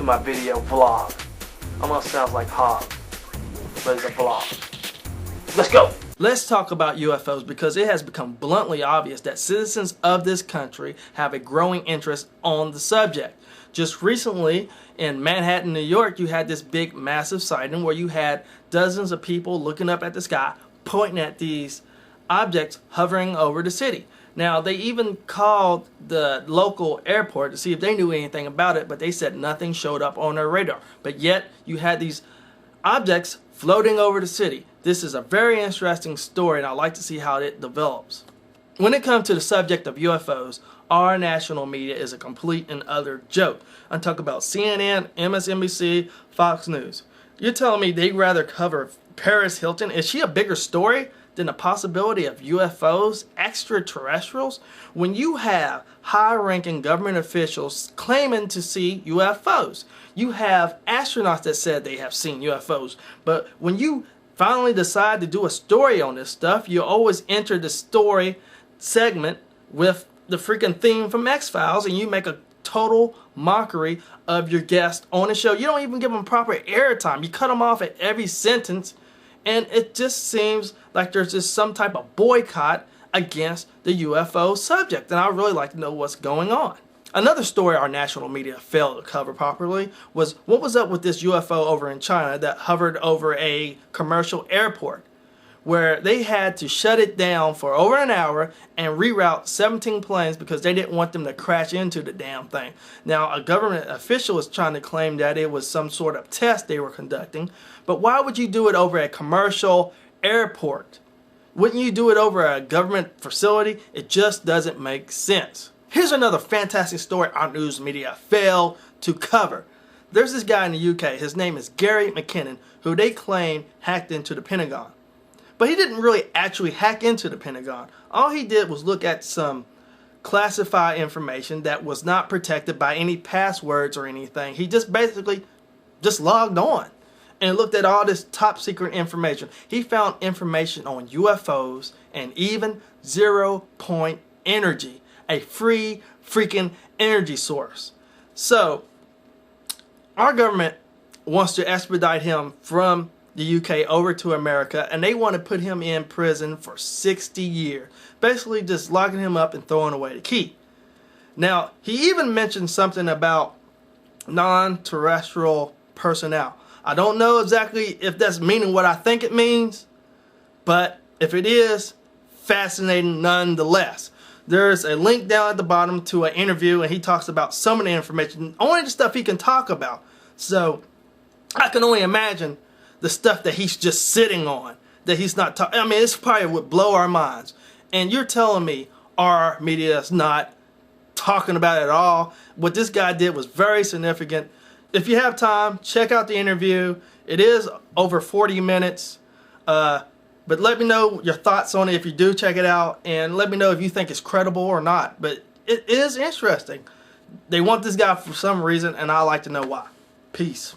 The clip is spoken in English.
to my video vlog. Almost sounds like hog, but it's a vlog. Let's go! Let's talk about UFOs because it has become bluntly obvious that citizens of this country have a growing interest on the subject. Just recently in Manhattan, New York, you had this big massive sighting where you had dozens of people looking up at the sky, pointing at these objects hovering over the city. Now, they even called the local airport to see if they knew anything about it, but they said nothing showed up on their radar. But yet, you had these objects floating over the city. This is a very interesting story, and I'd like to see how it develops. When it comes to the subject of UFOs, our national media is a complete and utter joke. I'm talking about CNN, MSNBC, Fox News. You're telling me they'd rather cover Paris Hilton? Is she a bigger story than the possibility of UFOs, extraterrestrials? When you have high-ranking government officials claiming to see UFOs, you have astronauts that said they have seen UFOs, but when you finally decide to do a story on this stuff, you always enter the story segment with the freaking theme from X-Files, and you make a total mockery of your guest on the show. You don't even give them proper airtime. You cut them off at every sentence, and it just seems like there's just some type of boycott against the UFO subject, and I'd really like to know what's going on. Another story our national media failed to cover properly was what was up with this UFO over in China that hovered over a commercial airport, where they had to shut it down for over an hour and reroute 17 planes because they didn't want them to crash into the damn thing. Now, a government official is trying to claim that it was some sort of test they were conducting, but why would you do it over a commercial airport? Wouldn't you do it over a government facility? It just doesn't make sense. Here's another fantastic story our news media failed to cover. There's this guy in the UK, his name is Gary McKinnon, who they claim hacked into the Pentagon. But he didn't really actually hack into the Pentagon. All he did was look at some classified information that was not protected by any passwords or anything. He just basically just logged on and looked at all this top secret information. He found information on UFOs and even 0-point energy, a free freaking energy source. So our government wants to expedite him from the UK over to America, and they want to put him in prison for 60 years. Basically just locking him up and throwing away the key. Now, he even mentioned something about non-terrestrial personnel. I don't know exactly if that's meaning what I think it means, but if it is, fascinating nonetheless. There's a link down at the bottom to an interview, and he talks about some of the information, only the stuff he can talk about. So I can only imagine the stuff that he's just sitting on, that he's not talking. I mean, this probably would blow our minds. And you're telling me our media is not talking about it at all? What this guy did was very significant. If you have time, check out the interview. It is over 40 minutes. But let me know your thoughts on it if you do check it out. And let me know if you think it's credible or not. But it is interesting. They want this guy for some reason, and I'd like to know why. Peace.